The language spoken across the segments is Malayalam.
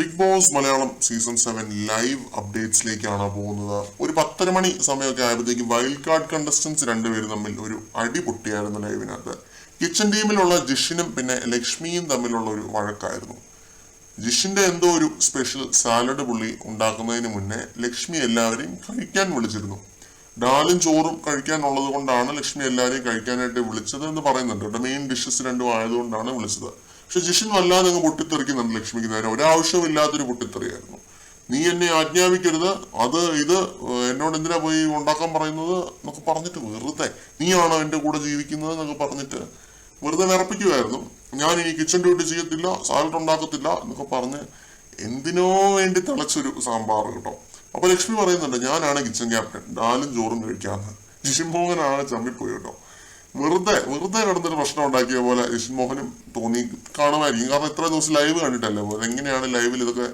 Big Boss Malayalam season 7 live അപ്ഡേറ്റ്സിലേക്കാണ് പോകുന്നത്. ഒരു 10:30 മണി സമയമൊക്കെ ആയപ്പോഴത്തേക്കും വൈൽഡ് കാർഡ് കണ്ടസ്റ്റൻസ് രണ്ടുപേരും തമ്മിൽ ഒരു അടി പൊട്ടിയായിരുന്നു ലൈവിനകത്ത്. കിച്ചൺ ടീമിലുള്ള ജിഷിനും പിന്നെ ലക്ഷ്മിയും തമ്മിലുള്ള ഒരു വഴക്കായിരുന്നു. ജിഷിന്റെ എന്തോ ഒരു സ്പെഷ്യൽ സാലഡ് പുള്ളി ഉണ്ടാക്കുന്നതിന് മുന്നേ ലക്ഷ്മി എല്ലാവരെയും കഴിക്കാൻ വിളിച്ചിരുന്നു. ഡാലും ചോറും കഴിക്കാനുള്ളത് കൊണ്ടാണ് ലക്ഷ്മി എല്ലാവരെയും കഴിക്കാനായിട്ട് വിളിച്ചത് എന്ന് പറയുന്നുണ്ട്. മെയിൻ ഡിഷസ് രണ്ടും ആയതുകൊണ്ടാണ് വിളിച്ചത്. പക്ഷെ ജിഷിൻ വല്ലാതെ അങ്ങ് പൊട്ടിത്തെറിക്കുന്നുണ്ട് ലക്ഷ്മിക്ക് നേരെ. ഒരാവശ്യമില്ലാത്തൊരു പൊട്ടിത്തെറിയായിരുന്നു. നീ എന്നെ ആജ്ഞാപിക്കരുത്, ഇത് എന്നോട് എന്തിനാ പോയി ഉണ്ടാക്കാൻ പറയുന്നത് എന്നൊക്കെ പറഞ്ഞിട്ട് വെറുതെ നീയാണോ എന്റെ കൂടെ ജീവിക്കുന്നത് എന്നൊക്കെ പറഞ്ഞിട്ട് വെറുതെ വിറപ്പിക്കുമായിരുന്നു. ഞാൻ ഇനി കിച്ചൺ ഡ്യൂട്ടി ചെയ്യത്തില്ല, സാലഡ് ഉണ്ടാക്കത്തില്ല എന്നൊക്കെ പറഞ്ഞ് എന്തിനോ വേണ്ടി തിളച്ചൊരു സാമ്പാർ കേട്ടോ. അപ്പൊ ലക്ഷ്മി പറയുന്നുണ്ട് ഞാനാണ് കിച്ചൺ ക്യാപ്റ്റൻ, ഡാലും ചോറും കഴിക്കാന്ന്. ജിഷിൻ മോഹനാണ് ചമ്മിപ്പോയി കേട്ടോ. വെറുതെ കിടന്നൊരു പ്രശ്നം ഉണ്ടാക്കിയ പോലെ ജിഷിൻ മോഹനും തോന്നി കാണുമായിരിക്കും. കാരണം ഇത്ര ദിവസം ലൈവ് കണ്ടിട്ടല്ലേ പോലെ എങ്ങനെയാണ് ലൈവിൽ ഇതൊക്കെ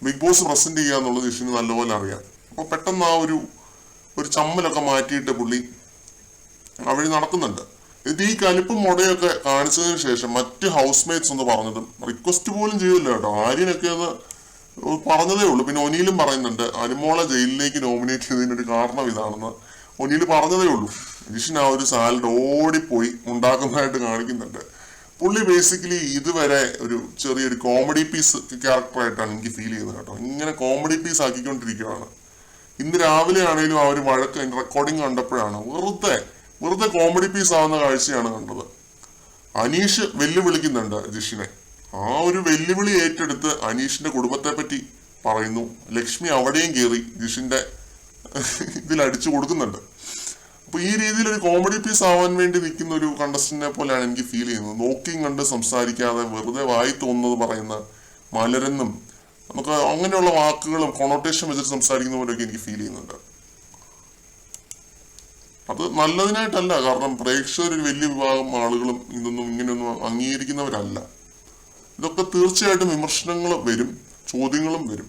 ബിഗ് ബോസ് പ്രസന്റ് ചെയ്യുക എന്നുള്ളത് ജിഷിന് നല്ലപോലെ അറിയാം. അപ്പൊ പെട്ടെന്ന് ആ ഒരു ചമ്മലൊക്കെ മാറ്റിയിട്ട് പുള്ളി അവഴി നടക്കുന്നുണ്ട്. ഇത് ഈ കലിപ്പും മുടയൊക്കെ കാണിച്ചതിന് ശേഷം മറ്റ് ഹൗസ് മേറ്റ്സ് ഒന്ന് പറഞ്ഞതും റിക്വസ്റ്റ് പോലും ചെയ്തില്ല കേട്ടോ. ആര്യനൊക്കെ അത് പറഞ്ഞതേ ഉള്ളൂ. പിന്നെ ഒനിയിലും പറയുന്നുണ്ട് അനുമോളെ ജയിലിലേക്ക് നോമിനേറ്റ് ചെയ്തതിനൊരു കാരണം ഇതാണെന്ന് ഒനിയിൽ പറഞ്ഞതേ ഉള്ളൂ. ജിഷിൻ ആ ഒരു സാലഡ് ഓടിപ്പോയി ഉണ്ടാക്കുന്നതായിട്ട് കാണിക്കുന്നുണ്ട്. പുള്ളി ബേസിക്കലി ഇതുവരെ ഒരു ചെറിയൊരു കോമഡി പീസ് ക്യാരക്ടറായിട്ടാണ് എനിക്ക് ഫീൽ ചെയ്യുന്നത് കേട്ടോ. ഇങ്ങനെ കോമഡി പീസ് ആക്കിക്കൊണ്ടിരിക്കുകയാണ്. ഇന്ന് രാവിലെ ആണെങ്കിലും ആ ഒരു വഴക്ക് റെക്കോർഡിങ് കണ്ടപ്പോഴാണ് വെറുതെ കോമഡി പീസ് ആവുന്ന കാഴ്ചയാണ് കണ്ടത്. അനീഷ് വെല്ലുവിളിക്കുന്നുണ്ട് ജിഷിനെ. ആ ഒരു വെല്ലുവിളി ഏറ്റെടുത്ത് അനീഷിന്റെ കുടുംബത്തെ പറ്റി പറയുന്നു. ലക്ഷ്മി അവിടെയും കയറി ജിഷിന്റെ ഇതിൽ അടിച്ചു കൊടുക്കുന്നുണ്ട്. അപ്പൊ ഈ രീതിയിൽ ഒരു കോമഡി പീസ് ആവാൻ വേണ്ടി നിൽക്കുന്ന ഒരു കണ്ടസ്റ്റന്റിനെ പോലെയാണ് എനിക്ക് ഫീൽ ചെയ്യുന്നത്. നോക്കിയും കണ്ട് സംസാരിക്കാതെ വെറുതെ വായി തോന്നുന്നത് പറയുന്ന മലരെന്നും നമുക്ക് അങ്ങനെയുള്ള വാക്കുകളും കൊണോട്ടേഷൻ വെച്ചിട്ട് സംസാരിക്കുന്ന പോലെയൊക്കെ എനിക്ക് ഫീൽ ചെയ്യുന്നുണ്ട്. അത് നല്ലതിനായിട്ടല്ല. കാരണം പ്രേക്ഷകർ ഒരു വലിയ വിഭാഗം ആളുകളും ഇങ്ങനെയൊന്നും അംഗീകരിക്കുന്നവരല്ല. ഇതൊക്കെ തീർച്ചയായിട്ടും വിമർശനങ്ങൾ വരും, ചോദ്യങ്ങളും വരും.